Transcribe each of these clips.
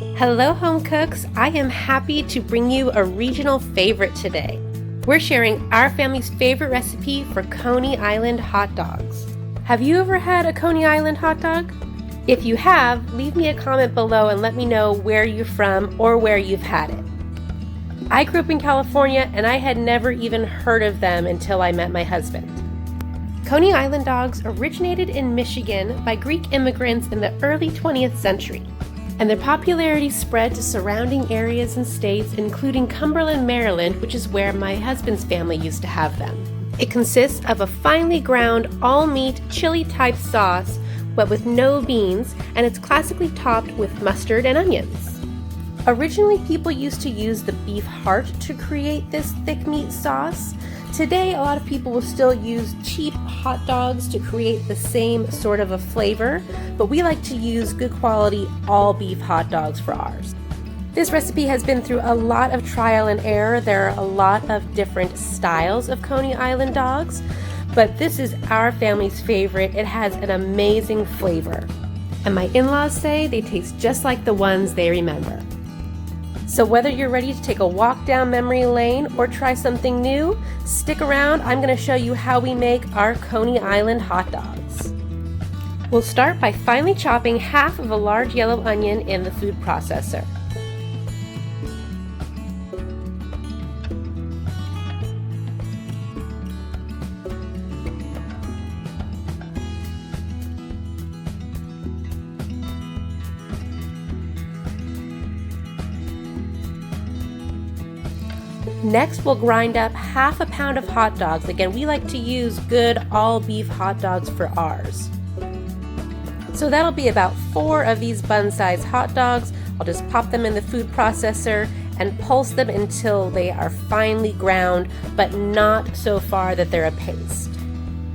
Hello, home cooks. I am happy to bring you a regional favorite today. We're sharing our family's favorite recipe for Coney Island hot dogs. Have you ever had a Coney Island hot dog? If you have, leave me a comment below and let me know where you're from or where you've had it. I grew up in California and I had never even heard of them until I met my husband. Coney Island dogs originated in Michigan by Greek immigrants in the early 20th century, and their popularity spread to surrounding areas and states, including Cumberland, Maryland, which is where my husband's family used to have them. It consists of a finely ground, all-meat, chili-type sauce, but with no beans, and it's classically topped with mustard and onions. Originally, people used to use the beef heart to create this thick meat sauce. Today, a lot of people will still use cheap hot dogs to create the same sort of a flavor, but we like to use good quality all beef hot dogs for ours. This recipe has been through a lot of trial and error. There are a lot of different styles of Coney Island dogs, but this is our family's favorite. It has an amazing flavor, and my in-laws say they taste just like the ones they remember. So whether you're ready to take a walk down memory lane or try something new, stick around. I'm going to show you how we make our Coney Island hot dogs. We'll start by finely chopping half of a large yellow onion in the food processor. Next, we'll grind up half a pound of hot dogs. Again, we like to use good all beef hot dogs for ours. So that'll be about 4 of these bun-sized hot dogs. I'll just pop them in the food processor and pulse them until they are finely ground, but not so far that they're a paste.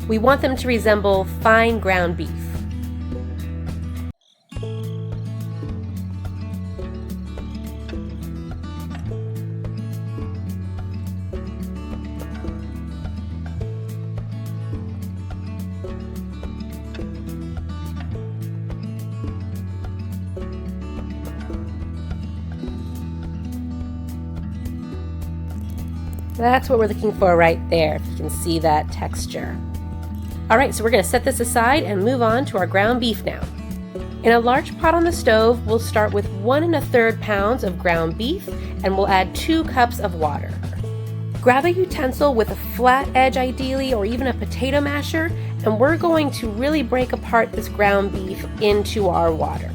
We want them to resemble fine ground beef. That's what we're looking for right there, if you can see that texture. Alright, so we're going to set this aside and move on to our ground beef now. In a large pot on the stove, we'll start with 1 1/3 pounds of ground beef, and we'll add 2 cups of water. Grab a utensil with a flat edge ideally, or even a potato masher, and we're going to really break apart this ground beef into our water.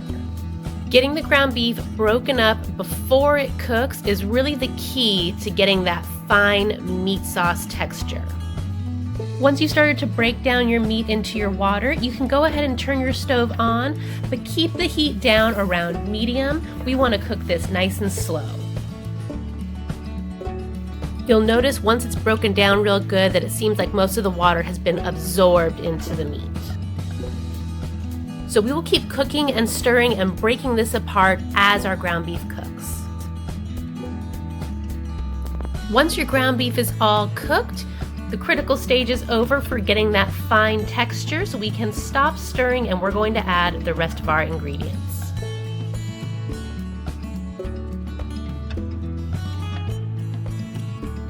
Getting the ground beef broken up before it cooks is really the key to getting that fine meat sauce texture. Once you started to break down your meat into your water, you can go ahead and turn your stove on, but keep the heat down around medium. We want to cook this nice and slow. You'll notice once it's broken down real good that it seems like most of the water has been absorbed into the meat. So we will keep cooking and stirring and breaking this apart as our ground beef cooks. Once your ground beef is all cooked, the critical stage is over for getting that fine texture, so we can stop stirring and we're going to add the rest of our ingredients.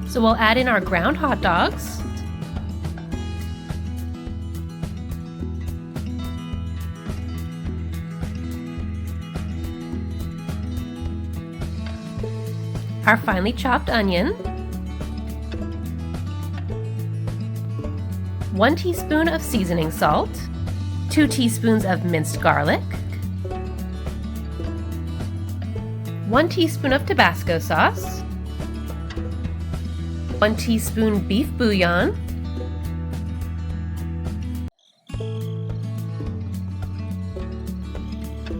So we'll add in our ground hot dogs, our finely chopped onion, 1 teaspoon of seasoning salt, 2 teaspoons of minced garlic, 1 teaspoon of Tabasco sauce, 1 teaspoon beef bouillon,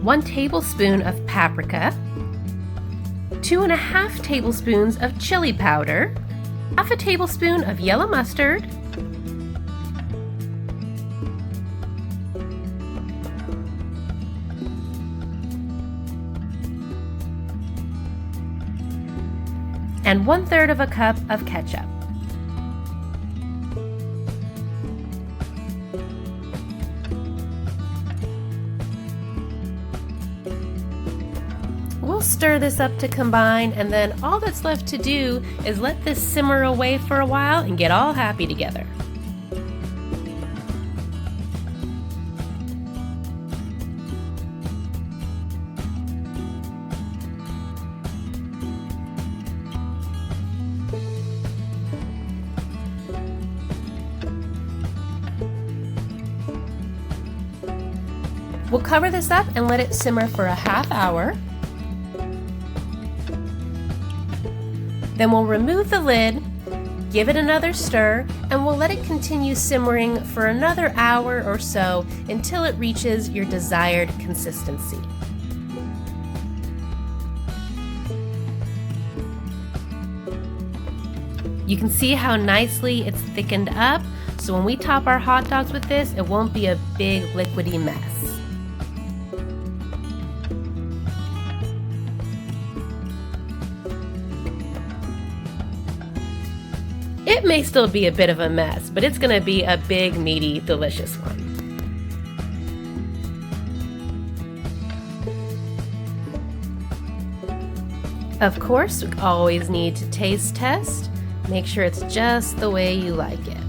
1 tablespoon of paprika, 2 1/2 tablespoons of chili powder, 1/2 tablespoon of yellow mustard, and 1/3 cup of ketchup. We'll stir this up to combine, and then all that's left to do is let this simmer away for a while and get all happy together. We'll cover this up and let it simmer for a half hour. Then we'll remove the lid, give it another stir, and we'll let it continue simmering for another hour or so until it reaches your desired consistency. You can see how nicely it's thickened up, so when we top our hot dogs with this, it won't be a big liquidy mess. It may still be a bit of a mess, but it's going to be a big, meaty, delicious one. Of course, we always need to taste test. Make sure it's just the way you like it.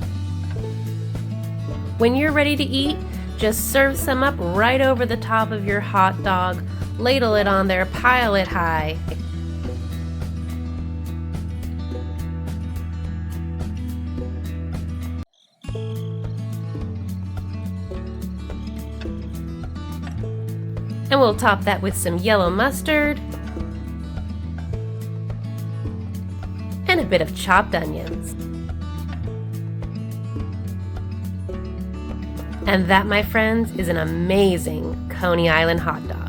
When you're ready to eat, just serve some up right over the top of your hot dog, ladle it on there, pile it high. And we'll top that with some yellow mustard and a bit of chopped onions. And that, my friends, is an amazing Coney Island hot dog.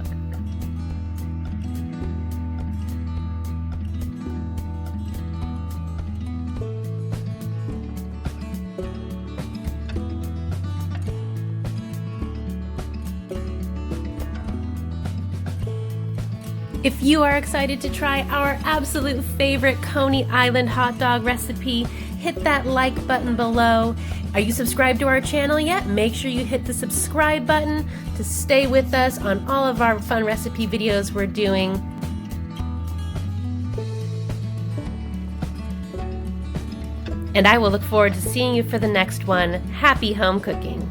If you are excited to try our absolute favorite Coney Island hot dog recipe, hit that like button below. Are you subscribed to our channel yet? Make sure you hit the subscribe button to stay with us on all of our fun recipe videos we're doing. And I will look forward to seeing you for the next one. Happy home cooking!